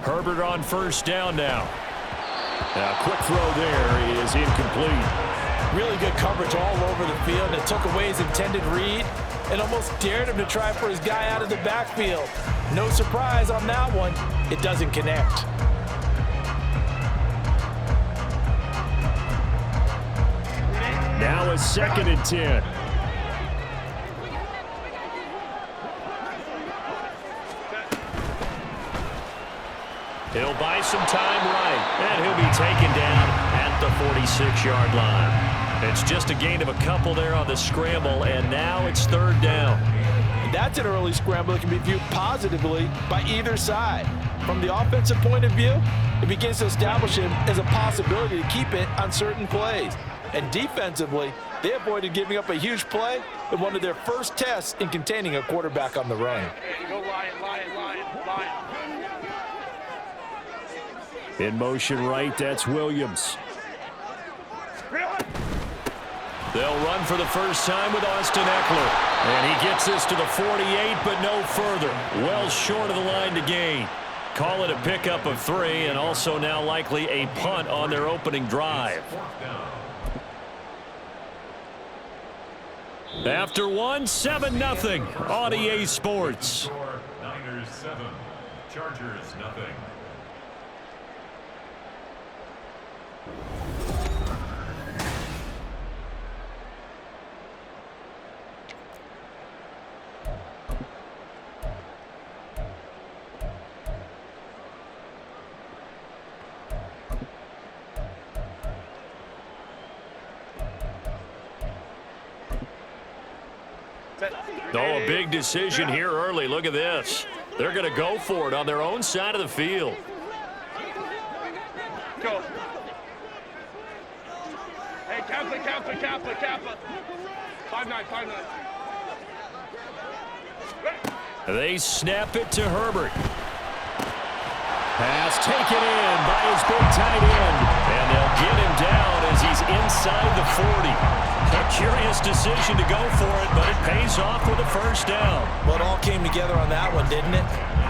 Herbert on first down now. A quick throw there is incomplete. Really good coverage all over the field. It took away his intended read and almost dared him to try for his guy out of the backfield. No surprise on that one. It doesn't connect. Now a 2nd and 10. He'll buy some time right, and he'll be taken down at the 46-yard line. It's just a gain of a couple there on the scramble, and now it's 3rd down. That's an early scramble that can be viewed positively by either side. From the offensive point of view, it begins to establish him as a possibility to keep it on certain plays. And defensively, they avoided giving up a huge play in one of their first tests in containing a quarterback on the run. Go Lion. In motion right, that's Williams. They'll run for the first time with Austin Eckler. And he gets this to the 48, but no further. Well short of the line to gain. Call it a pickup of 3, and also now likely a punt on their opening drive. After 7-0 on EA Sports. Niners 7, Chargers nothing. Oh, a big decision here early. Look at this. They're going to go for it on their own side of the field. Go. Hey, Kappa. 5-9. They snap it to Herbert. Pass taken in by his big tight end. And they'll get him down as he's inside the 40. A curious decision to go for it, but it pays off with a first down. Well, it all came together on that one, didn't it?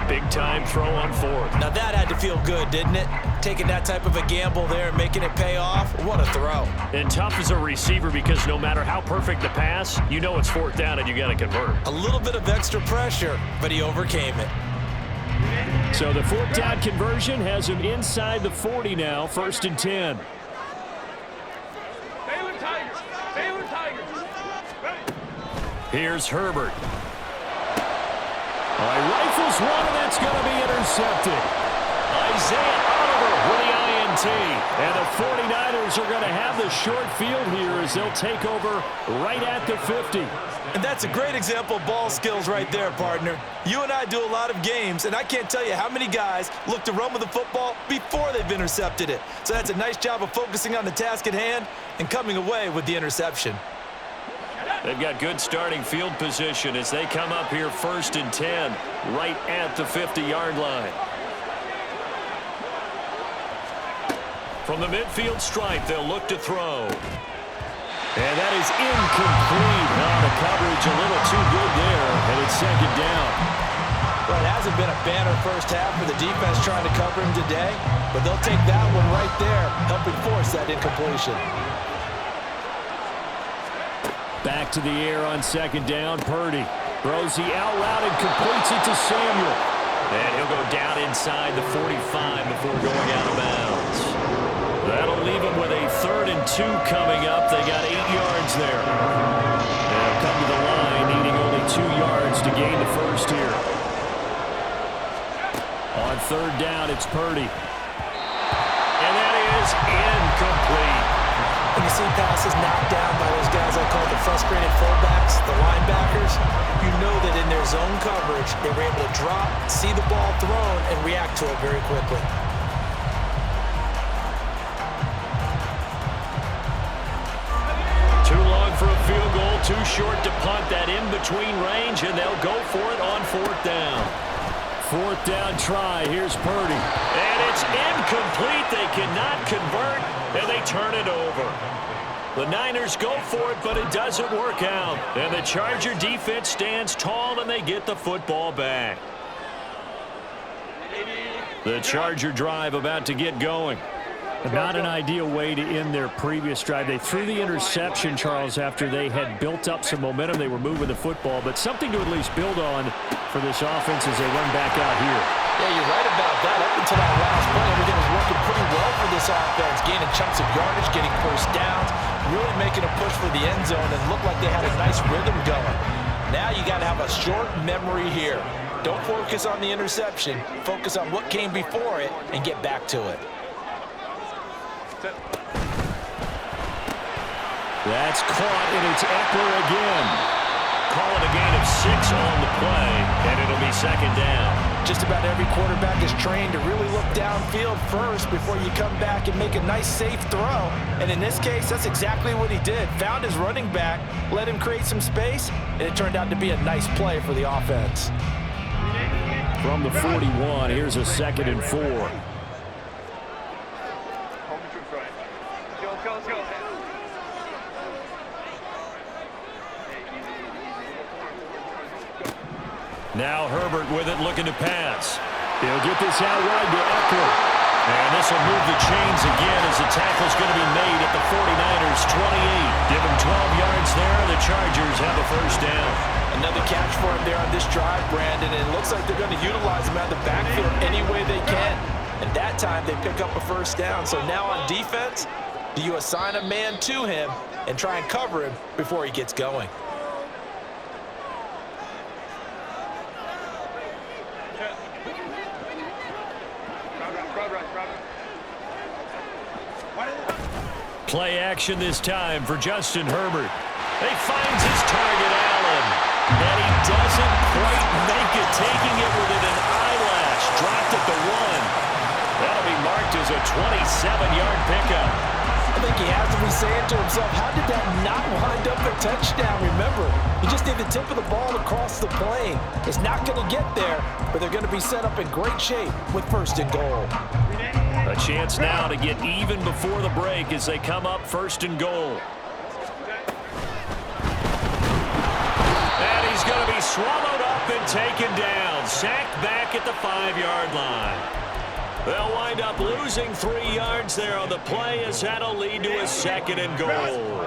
Big-time throw on 4th. Now that had to feel good, didn't it? Taking that type of a gamble there and making it pay off. What a throw. And tough as a receiver because no matter how perfect the pass, you know it's 4th down and you got to convert. A little bit of extra pressure, but he overcame it. So the 4th down conversion has him inside the 40 now, 1st and 10. Here's Herbert. Rifles one, and that's going to be intercepted. Isaiah Oliver with the INT. And the 49ers are going to have the short field here as they'll take over right at the 50. And that's a great example of ball skills right there, partner. You and I do a lot of games, and I can't tell you how many guys look to run with the football before they've intercepted it. So that's a nice job of focusing on the task at hand and coming away with the interception. They've got good starting field position as they come up here 1st and 10, right at the 50-yard line. From the midfield stripe, they'll look to throw. And that is incomplete. The coverage a little too good there, and it's 2nd down. Well, it hasn't been a banner first half for the defense trying to cover him today, but they'll take that one right there, helping force that incompletion. Back to the air on 2nd down. Purdy throws the out route and completes it to Samuel. And he'll go down inside the 45 before going out of bounds. That'll leave him with a 3rd and 2 coming up. They got 8 yards there. They'll come to the line, needing only 2 yards to gain the first here. On 3rd down, it's Purdy. And that is incomplete. When you see passes knocked down by those guys I call the frustrated fullbacks, the linebackers, you know that in their zone coverage, they were able to drop, see the ball thrown, and react to it very quickly. Too long for a field goal, too short to punt that in-between range, and they'll go for it on 4th down. 4th down try. Here's Purdy. And it's incomplete. They cannot convert, and they turn it over. The Niners go for it, but it doesn't work out. And the Charger defense stands tall, and they get the football back. The Charger drive about to get going. Not an ideal way to end their previous drive. They threw the interception, Charles, after they had built up some momentum. They were moving the football, but something to at least build on for this offense as they run back out here. Yeah, you're right about that. Up until that last play, everything was working pretty well for this offense. Gaining chunks of yardage, getting first downs, really making a push for the end zone, and looked like they had a nice rhythm going. Now you got to have a short memory here. Don't focus on the interception. Focus on what came before it and get back to it. That's caught, and it's Eckler again. Call it a gain of 6 on the play, and it'll be second down. Just about every quarterback is trained to really look downfield first before you come back and make a nice, safe throw. And in this case, that's exactly what he did. Found his running back, let him create some space, and it turned out to be a nice play for the offense. From the 41, here's a 2nd and 4. Let's go. Now Herbert with it, looking to pass. He'll get this out wide to Eckler. And this will move the chains again as the tackle's going to be made at the 49ers' 28. Give him 12 yards there, and the Chargers have a first down. Another catch for him there on this drive, Brandon, and it looks like they're going to utilize him out of the backfield any way they can. And that time they pick up a first down. So now on defense, do you assign a man to him and try and cover him before he gets going? Play action this time for Justin Herbert. He finds his target, Allen. And he doesn't quite make it, taking it within an eyelash. Dropped at the 1. That'll be marked as a 27-yard pickup. I think he has to be saying to himself, how did that not wind up a touchdown? Remember, you just need the tip of the ball across the plane. It's not going to get there, but they're going to be set up in great shape with 1st and goal. A chance now to get even before the break as they come up 1st and goal. And he's going to be swallowed up and taken down. Sacked back at the 5-yard line. They'll wind up losing 3 yards there on the play as that'll lead to a 2nd and goal.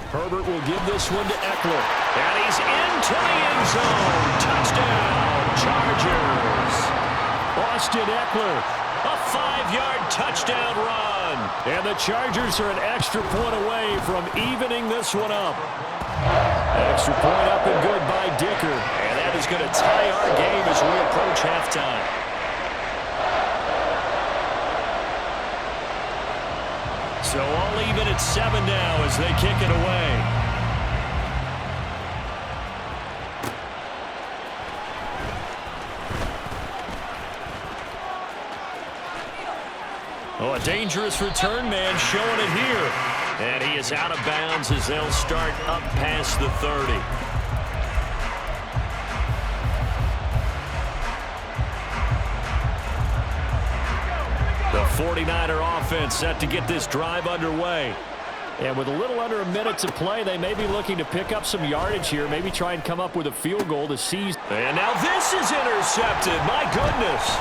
Herbert will give this one to Eckler. And he's into the end zone. Touchdown, Chargers. Austin Eckler, a 5-yard touchdown run. And the Chargers are an extra point away from evening this one up. Extra point up and good by Dicker. And that is going to tie our game as we approach halftime. So all even at 7 now as they kick it away. Oh, a dangerous return man showing it here. And he is out of bounds as they'll start up past the 30. The 49er offense set to get this drive underway. And with a little under a minute to play, they may be looking to pick up some yardage here, maybe try and come up with a field goal to seize. And now this is intercepted. My goodness.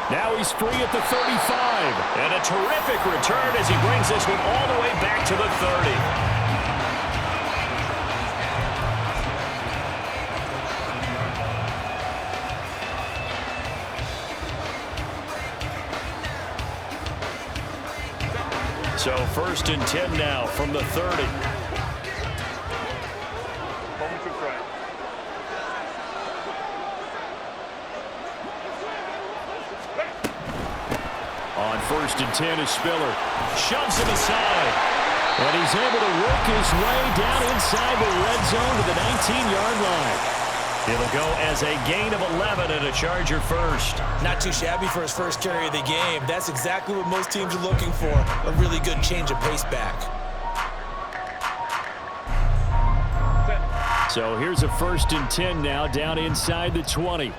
Now he's free at the 35. And a terrific return as he brings this one all the way back to the 30. So 1st and 10 now from the 30. On 1st and 10 is Spiller. Shoves him aside. And he's able to work his way down inside the red zone to the 19-yard line. It'll go as a gain of 11 and a Charger first. Not too shabby for his first carry of the game. That's exactly what most teams are looking for. A really good change of pace back. So here's a 1st and 10 now down inside the 20.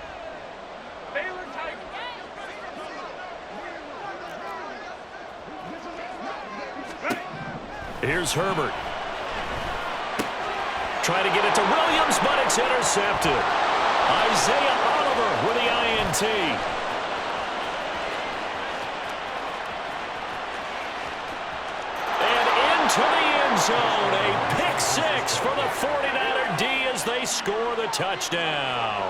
Here's Herbert. Trying to get it to Williams, but it's intercepted. Isaiah Oliver with the INT. And into the end zone. A pick six for the 49er D as they score the touchdown.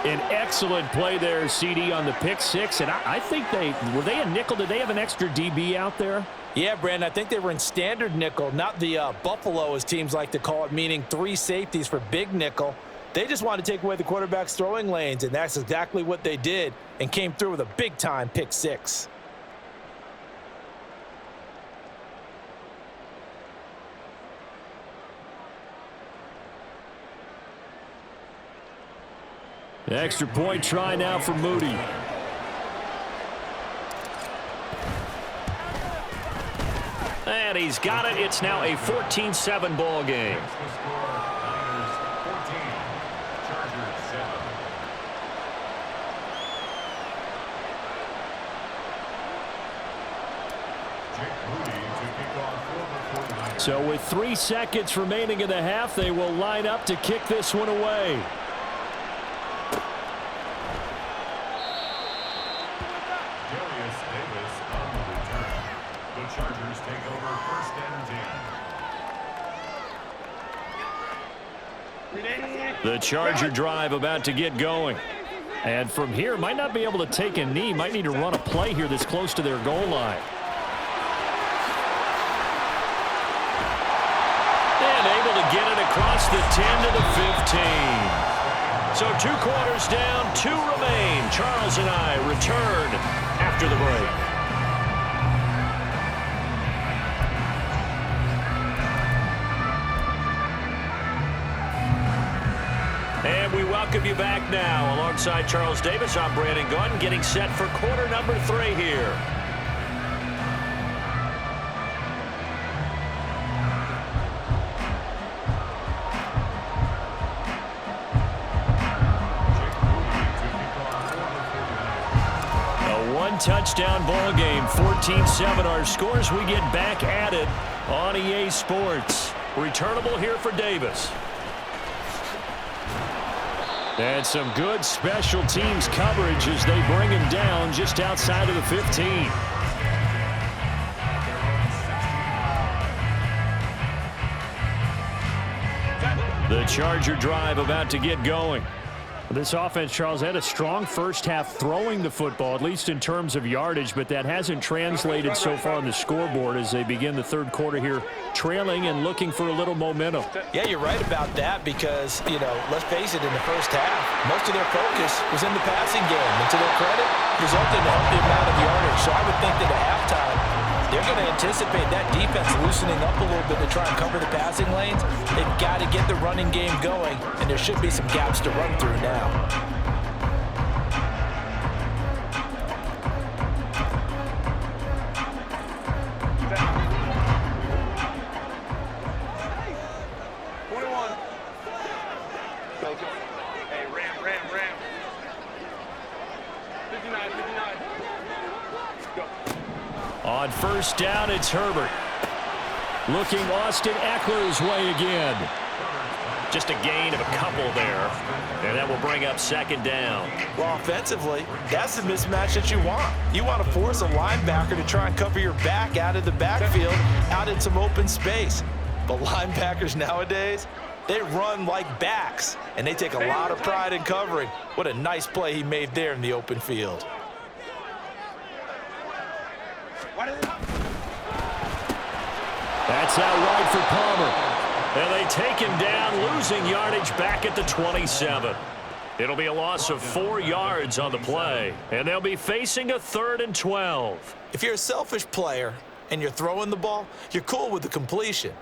An excellent play there, CD, on the pick six. And I think were they a nickel? Did they have an extra DB out there? Yeah, Brandon, I think they were in standard nickel, not the Buffalo, as teams like to call it, meaning 3 safeties for big nickel. They just wanted to take away the quarterback's throwing lanes, and that's exactly what they did and came through with a big-time pick six. Extra point try now for Moody. And he's got it. It's now a 14-7 ball game. So with 3 seconds remaining in the half, they will line up to kick this one away. Chargers take over 1st and 10. The Charger drive about to get going. And from here, might not be able to take a knee. Might need to run a play here that's close to their goal line. And able to get it across the 10 to the 15. So 2 quarters down, 2 remain. Charles and I return after the break. And we welcome you back now. Alongside Charles Davis, I'm Brandon Gaudin, getting set for quarter number 3 here. A 1-touchdown ball game, 14-7 our scores. We get back at it on EA Sports. Returnable here for Davis. And some good special teams coverage as they bring him down just outside of the 15. The Charger drive about to get going. This offense, Charles, had a strong first half throwing the football, at least in terms of yardage, but that hasn't translated so far on the scoreboard as they begin the third quarter here, trailing and looking for a little momentum. Yeah, you're right about that because, let's face it, in the first half, most of their focus was in the passing game. And to their credit, resulted in a healthy amount of yardage. So I would think that at halftime, they're going to anticipate that defense loosening up a little bit to try and cover the passing lanes. They've got to get the running game going, and there should be some gaps to run through now. Hey, ram. 59. Go. On first down, it's Herbert. Looking Austin Eckler's way again. Just a gain of a couple there. And that will bring up 2nd down. Well, offensively, that's the mismatch that you want. You want to force a linebacker to try and cover your back out of the backfield, out in some open space. But linebackers nowadays, they run like backs, and they take a lot of pride in covering. What a nice play he made there in the open field. That's out wide for Palmer. And they take him down, losing yardage back at the 27. It'll be a loss of 4 yards on the play, and they'll be facing a 3rd and 12. If you're a selfish player and you're throwing the ball, you're cool with the completion.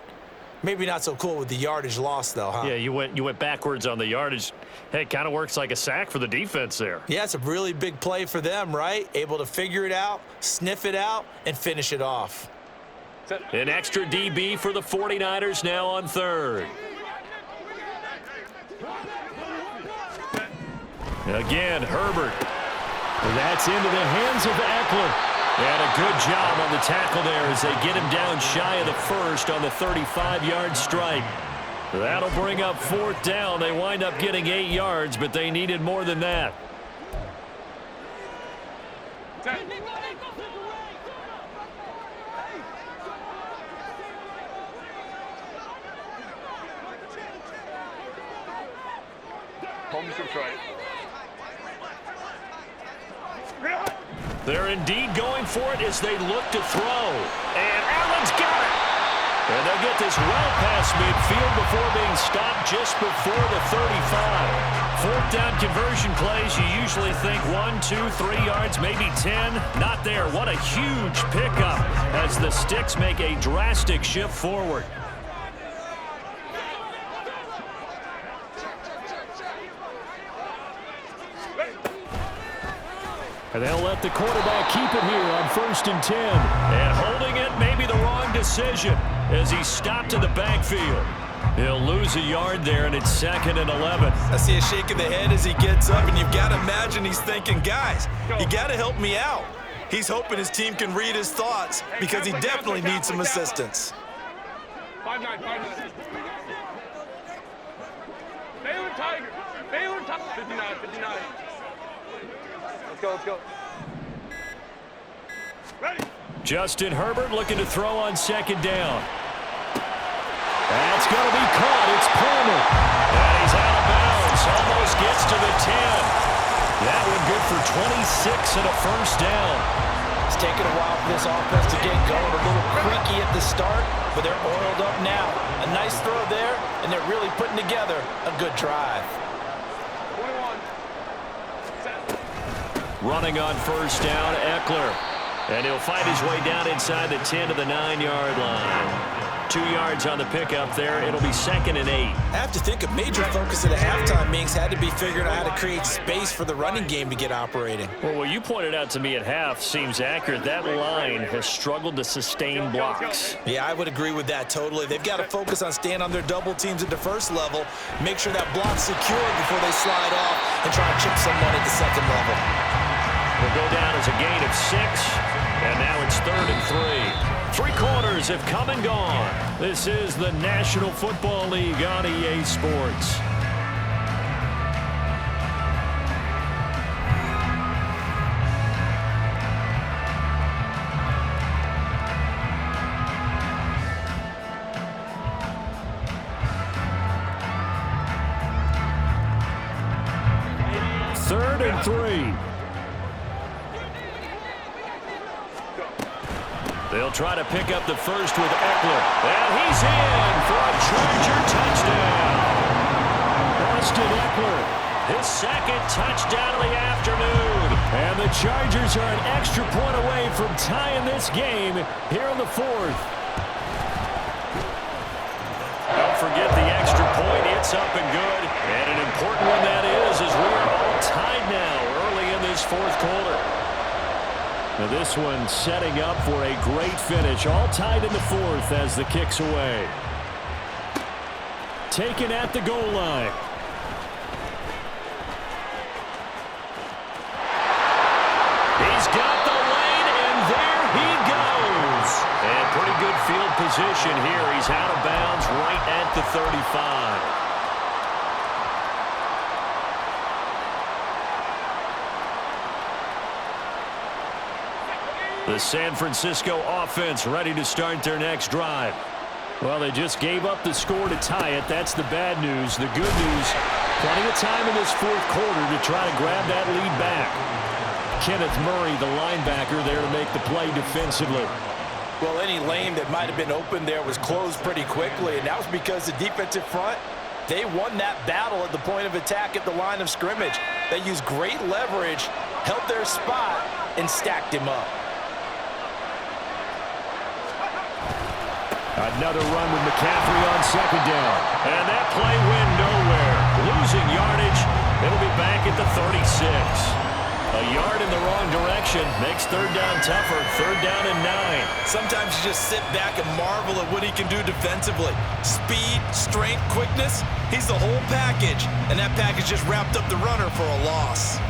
Maybe not so cool with the yardage loss, though, huh? Yeah, you went backwards on the yardage. Hey, it kind of works like a sack for the defense there. Yeah, it's a really big play for them, right? Able to figure it out, sniff it out, and finish it off. An extra DB for the 49ers now on 3rd. Again, Herbert. That's into the hands of Eckler. And a good job on the tackle there as they get him down shy of the first on the 35-yard strike. That'll bring up 4th down. They wind up getting 8 yards, but they needed more than that. Home straight. They're indeed going for it as they look to throw. And Allen's got it. And they'll get this well past midfield before being stopped just before the 35. 4th down conversion plays, you usually think 1, 2, 3 yards, maybe 10. Not there. What a huge pickup as the Sticks make a drastic shift forward. And they'll let the quarterback keep it here on 1st and 10. And holding it may be the wrong decision as he stopped in the backfield. He'll lose a yard there, and it's 2nd and 11. I see a shake of the head as he gets up, and you've got to imagine he's thinking, guys, you got to help me out. He's hoping his team can read his thoughts because he definitely needs some assistance. 5-9. Baylor Tiger. 59. Let's go. Ready. Justin Herbert looking to throw on 2nd down. That's going to be caught. It's Palmer. And he's out of bounds. Almost gets to the 10. That one good for 26 and a 1st down. It's taken a while for this offense to get going. A little creaky at the start, but they're oiled up now. A nice throw there, and they're really putting together a good drive. 21. Running on 1st down, Eckler. And he'll fight his way down inside the 10 to the 9-yard line. 2 yards on the pickup there. It'll be 2nd and 8. I have to think a major focus at the halftime meetings had to be figuring out how to create space for the running game to get operating. Well, what you pointed out to me at half seems accurate. That line has struggled to sustain blocks. Yeah, I would agree with that totally. They've got to focus on staying on their double teams at the 1st level, make sure that block's secured before they slide off and try to chip someone at the 2nd level. Will go down as a gain of 6, and now it's 3rd and 3. 3 quarters have come and gone. This is the National Football League on EA Sports. Third and 3. They'll try to pick up the first with Eckler. And he's in for a Charger touchdown. Austin Eckler, His 2nd touchdown of the afternoon. and the Chargers are an extra point away from tying this game here in the 4th. Don't forget the extra point. It's up and good. And an important one that is as we are all tied now early in this 4th quarter. Now this one setting up for a great finish. All tied in the 4th as the kick's away. Taken at the goal line. He's got the lane, and there he goes. And pretty good field position here. He's out of bounds right at the 35. The San Francisco offense ready to start their next drive. Well, they just gave up the score to tie it. That's the bad news. The good news, plenty of time in this 4th quarter to try to grab that lead back. Kenneth Murray, the linebacker, there to make the play defensively. Well, any lane that might have been open there was closed pretty quickly, and that was because the defensive front, they won that battle at the point of attack at the line of scrimmage. They used great leverage, held their spot, and stacked him up. Another run with McCaffrey on 2nd down. And that play went nowhere. Losing yardage. It'll be back at the 36. A yard in the wrong direction makes 3rd down tougher. 3rd down and 9. Sometimes you just sit back and marvel at what he can do defensively. Speed, strength, quickness, he's the whole package. And that package just wrapped up the runner for a loss.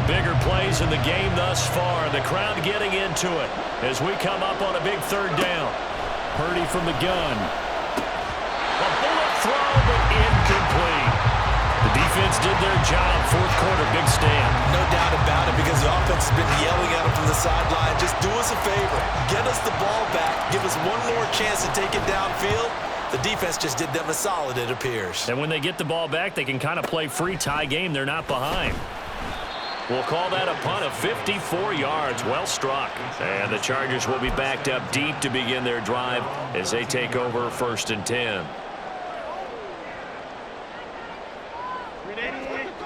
bigger plays in the game thus far. The crowd getting into it as we come up on a big third down. Purdy from the gun. A bullet throw, but incomplete. The defense did their job. Fourth quarter, big stand. No doubt about it, because the offense has been yelling at him from the sideline. Just do us a favor. Get us the ball back. Give us one more chance to take it downfield. The defense just did them a solid, it appears. And when they get the ball back, they can kind of play free tie game. They're not behind. We'll call that a punt of 54 yards. Well struck. And the Chargers will be backed up deep to begin their drive as they take over 1st and 10.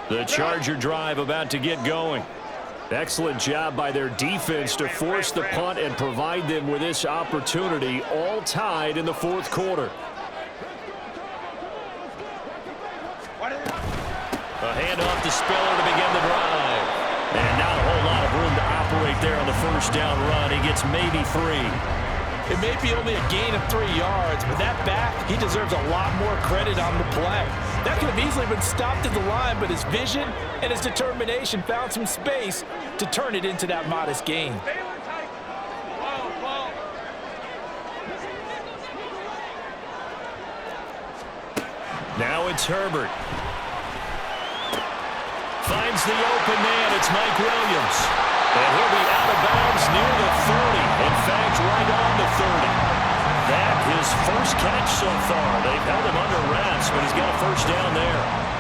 The Charger drive about to get going. Excellent job by their defense to force the punt and provide them with this opportunity, all tied in the fourth quarter. A handoff to Spiller to begin the drive. And not a whole lot of room to operate there on the first down run. He gets maybe 3. It may be only a gain of 3 yards, but that back, he deserves a lot more credit on the play. That could have easily been stopped at the line, but his vision and his determination found some space to turn it into that modest gain. Now it's Herbert. Finds the open man. It's Mike Williams. And he'll be out of bounds near the 30. In fact, right on the 30. That his first catch so far. They've held him under wraps, but he's got a first down there.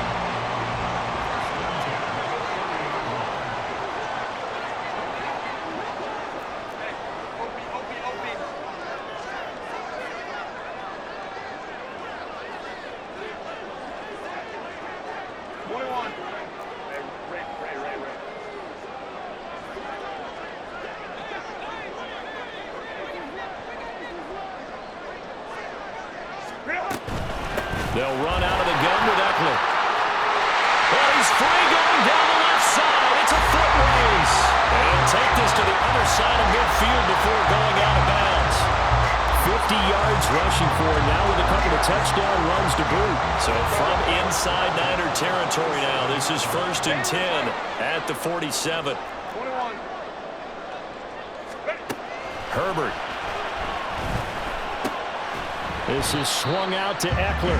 They'll run out of the gun with Eckler. Oh, he's free going down the left side. It's a foot race. And take this to the other side of midfield before going out of bounds. 50 yards rushing for him now with a couple of touchdown runs to boot. So from inside Niner territory now, this is 1st and 10 at the 47. 21. Herbert. This is swung out to Eckler.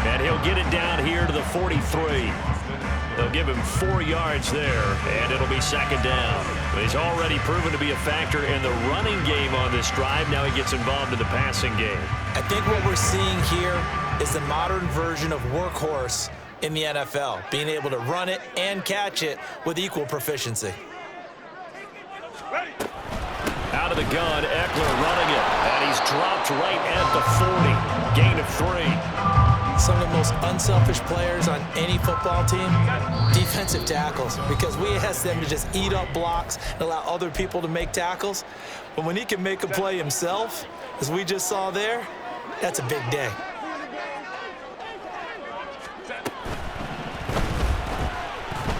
And he'll get it down here to the 43. They'll give him 4 yards there, and it'll be 2nd down. He's already proven to be a factor in the running game on this drive. Now he gets involved in the passing game. I think what we're seeing here is the modern version of workhorse in the NFL, being able to run it and catch it with equal proficiency. Out of the gun, Eckler running it, and he's dropped right at the 40. Gain of 3. Some of the most unselfish players on any football team, defensive tackles, because we ask them to just eat up blocks and allow other people to make tackles. But when he can make a play himself, as we just saw there, that's a big day.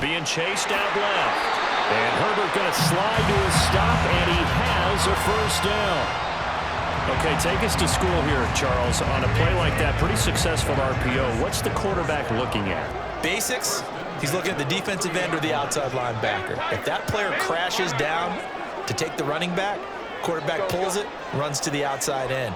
Being chased out left. And Herbert going to slide to a stop, and he has a first down. Okay, take us to school here, Charles. On a play like that, pretty successful RPO. What's the quarterback looking at? Basics, he's looking at the defensive end or the outside linebacker. If that player crashes down to take the running back, quarterback pulls it, runs to the outside end.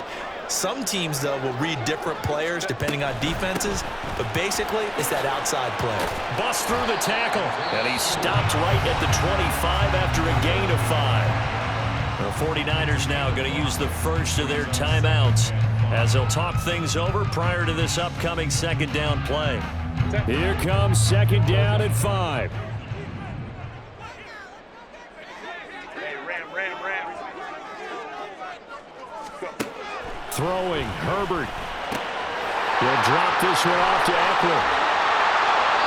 Some teams, though, will read different players depending on defenses, but basically it's that outside player. Bust through the tackle, and he stopped right at the 25 after a gain of 5. The 49ers now going to use the first of their timeouts as they'll talk things over prior to this upcoming 2nd down play. Here comes 2nd down at 5. Throwing, Herbert. He'll drop this one off to Eckler.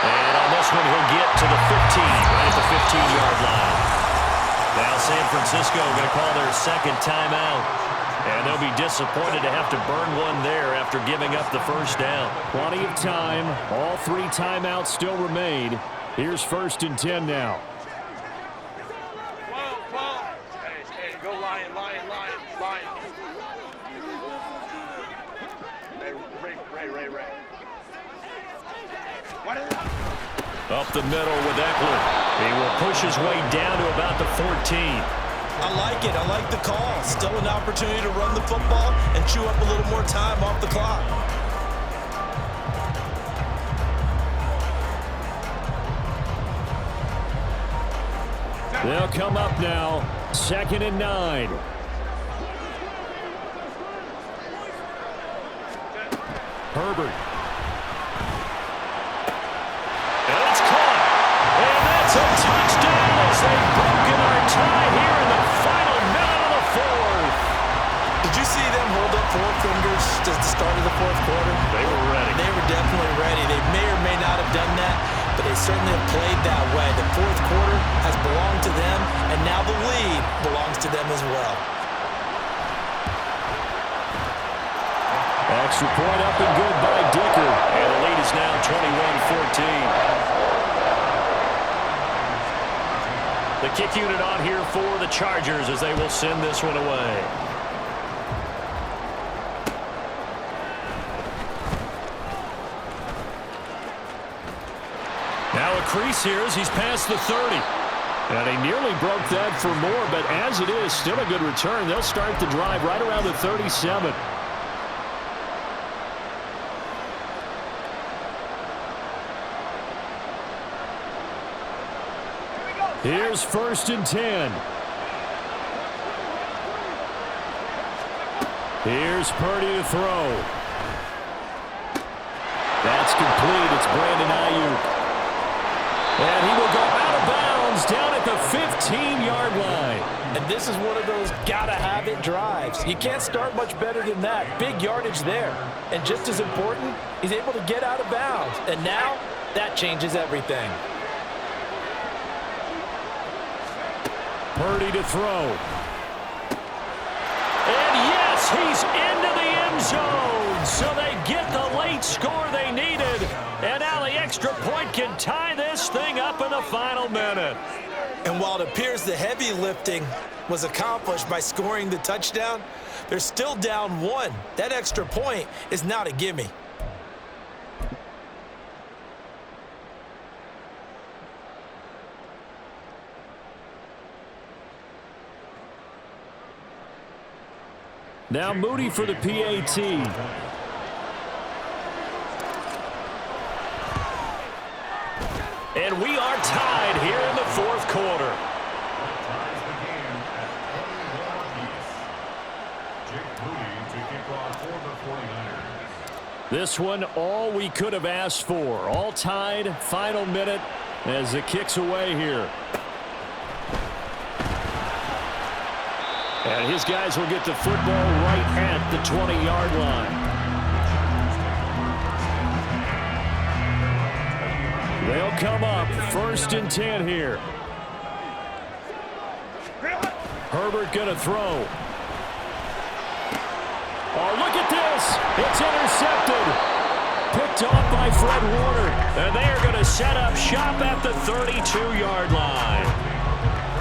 And on this one, he'll get to the 15, right at the 15-yard line. Now San Francisco going to call their 2nd timeout. And they'll be disappointed to have to burn one there after giving up the first down. Plenty of time. All 3 timeouts still remain. Here's 1st and 10 now. Hey, go Lion. Ray. Up the middle with Eckler. He will push his way down to about the 14. I like it. I like the call. Still an opportunity to run the football and chew up a little more time off the clock. They'll come up now. 2nd and 9. Herbert. And it's caught. And that's a touchdown as they've broken our tie here in the final minute of the 4th. Did you see them hold up 4 fingers at the start of the 4th quarter? They were ready. They were definitely ready. They may or may not have done that, but they certainly have played that way. The 4th quarter has belonged to them, and now the lead belongs to them as well. Extra point up and good by Dicker. And the lead is now 21-14. The kick unit on here for the Chargers as they will send this one away. Now a crease here as he's past the 30. And he nearly broke that for more, but as it is, still a good return. They'll start the drive right around the 37. Here's 1st and 10. Here's Purdy to throw. That's complete. It's Brandon Ayuk. And he will go out of bounds down at the 15-yard line. And this is one of those gotta-have-it drives. You can't start much better than that. Big yardage there. And just as important, he's able to get out of bounds. And now, that changes everything. Purdy to throw. And yes, he's into the end zone. So they get the late score they needed. And now the extra point can tie this thing up in the final minute. And while it appears the heavy lifting was accomplished by scoring the touchdown, they're still down 1. That extra point is not a gimme. Now Moody for the PAT. And we are tied here in the 4th quarter. Ties the game at 21 apiece. Jake Moody to kick off for the 49ers. This one, all we could have asked for. All tied, final minute as the kick's away here. And his guys will get the football right at the 20-yard line. They'll come up 1st and 10 here. Herbert going to throw. Oh, look at this. It's intercepted. Picked off by Fred Warner. And they are going to set up shop at the 32-yard line.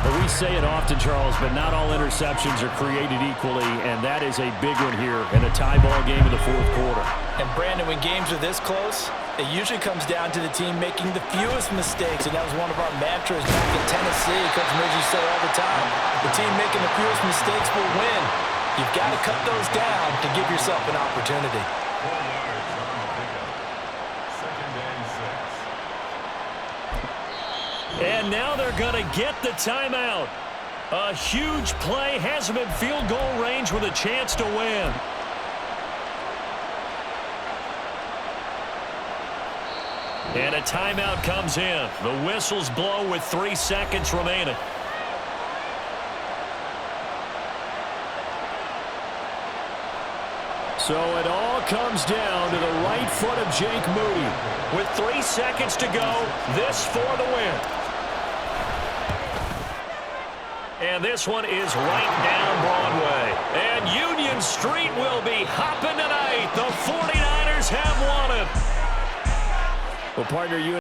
Well, we say it often, Charles, but not all interceptions are created equally, and that is a big one here in a tie ball game in the 4th quarter. And Brandon, when games are this close, it usually comes down to the team making the fewest mistakes, and that was one of our mantras back in Tennessee. Coach Murphy said all the time, the team making the fewest mistakes will win. You've got to cut those down to give yourself an opportunity. 4 yards on the pickup. 2nd and 6. And now they're going to get the timeout. A huge play has them in field goal range with a chance to win. And a timeout comes in. The whistles blow with 3 seconds remaining. So it all comes down to the right foot of Jake Moody. With 3 seconds to go, this for the win. And this one is right down Broadway. And Union Street will be hopping tonight. The 49ers have won it. Well, partner, you